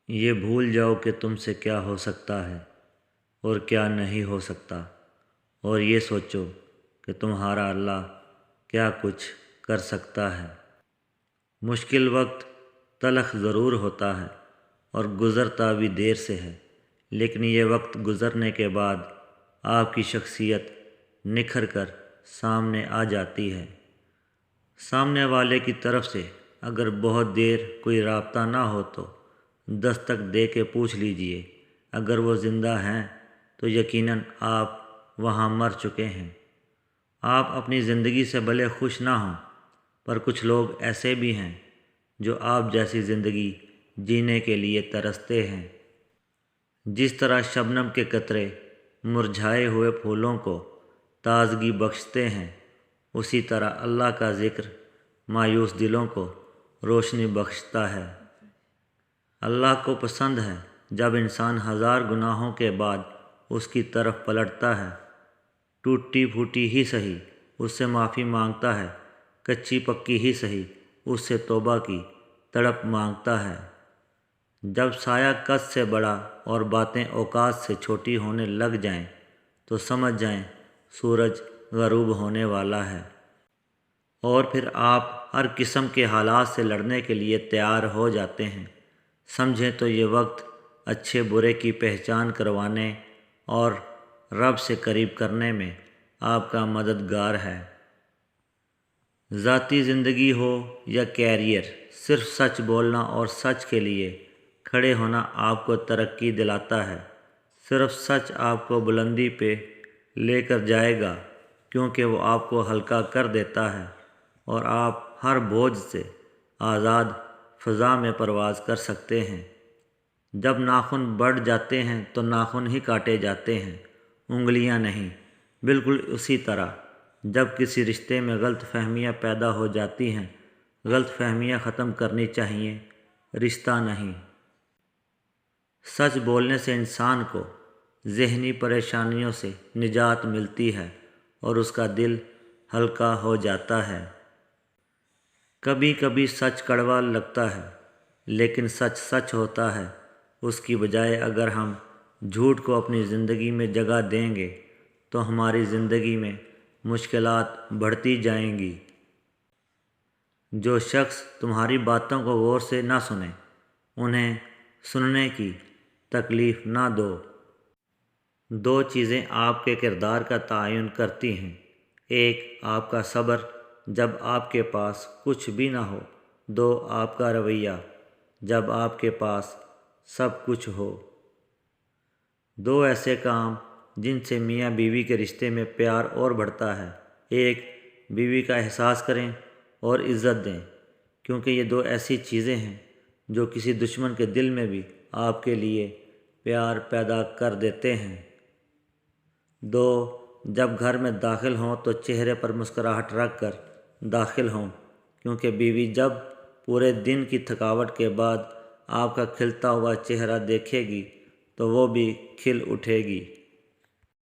یہ بھول جاؤ کہ تم سے کیا ہو سکتا ہے اور کیا نہیں ہو سکتا، اور یہ سوچو کہ تمہارا اللہ کیا کچھ کر سکتا ہے۔ مشکل وقت تلخ ضرور ہوتا ہے اور گزرتا بھی دیر سے ہے، لیکن یہ وقت گزرنے کے بعد آپ کی شخصیت نکھر کر سامنے آ جاتی ہے۔ سامنے والے کی طرف سے اگر بہت دیر کوئی رابطہ نہ ہو تو دستک دے کے پوچھ لیجئے، اگر وہ زندہ ہیں تو یقیناً آپ وہاں مر چکے ہیں۔ آپ اپنی زندگی سے بھلے خوش نہ ہوں، پر کچھ لوگ ایسے بھی ہیں جو آپ جیسی زندگی جینے کے لیے ترستے ہیں۔ جس طرح شبنم کے قطرے مرجھائے ہوئے پھولوں کو تازگی بخشتے ہیں، اسی طرح اللہ کا ذکر مایوس دلوں کو روشنی بخشتا ہے۔ اللہ کو پسند ہے جب انسان ہزار گناہوں کے بعد اس کی طرف پلٹتا ہے، ٹوٹی پھوٹی ہی سہی اس سے معافی مانگتا ہے، کچی پکی ہی سہی اس سے توبہ کی تڑپ مانگتا ہے۔ جب سایہ قد سے بڑا اور باتیں اوقات سے چھوٹی ہونے لگ جائیں تو سمجھ جائیں سورج غروب ہونے والا ہے، اور پھر آپ ہر قسم کے حالات سے لڑنے کے لیے تیار ہو جاتے ہیں۔ سمجھیں تو یہ وقت اچھے برے کی پہچان کروانے اور رب سے قریب کرنے میں آپ کا مددگار ہے۔ ذاتی زندگی ہو یا کیریئر، صرف سچ بولنا اور سچ کے لیے کھڑے ہونا آپ کو ترقی دلاتا ہے۔ صرف سچ آپ کو بلندی پہ لے کر جائے گا، کیونکہ وہ آپ کو ہلکا کر دیتا ہے اور آپ ہر بوجھ سے آزاد فضا میں پرواز کر سکتے ہیں۔ جب ناخن بڑھ جاتے ہیں تو ناخن ہی کاٹے جاتے ہیں، انگلیاں نہیں۔ بالکل اسی طرح جب کسی رشتے میں غلط فہمیاں پیدا ہو جاتی ہیں، غلط فہمیاں ختم کرنی چاہیے، رشتہ نہیں۔ سچ بولنے سے انسان کو ذہنی پریشانیوں سے نجات ملتی ہے اور اس کا دل ہلکا ہو جاتا ہے۔ کبھی کبھی سچ کڑوا لگتا ہے، لیکن سچ سچ ہوتا ہے۔ اس کی بجائے اگر ہم جھوٹ کو اپنی زندگی میں جگہ دیں گے تو ہماری زندگی میں مشکلات بڑھتی جائیں گی۔ جو شخص تمہاری باتوں کو غور سے نہ سنے، انہیں سننے کی تکلیف نہ دو۔ دو چیزیں آپ کے کردار کا تعین کرتی ہیں: ایک، آپ کا صبر جب آپ کے پاس کچھ بھی نہ ہو۔ دو، آپ کا رویہ جب آپ کے پاس سب کچھ ہو۔ دو ایسے کام جن سے میاں بیوی کے رشتے میں پیار اور بڑھتا ہے۔ ایک، بیوی کا احساس کریں اور عزت دیں، کیونکہ یہ دو ایسی چیزیں ہیں جو کسی دشمن کے دل میں بھی آپ کے لیے پیار پیدا کر دیتے ہیں۔ دو، جب گھر میں داخل ہوں تو چہرے پر مسکراہٹ رکھ کر داخل ہوں، کیونکہ بیوی جب پورے دن کی تھکاوٹ کے بعد آپ کا کھلتا ہوا چہرہ دیکھے گی تو وہ بھی کھل اٹھے گی۔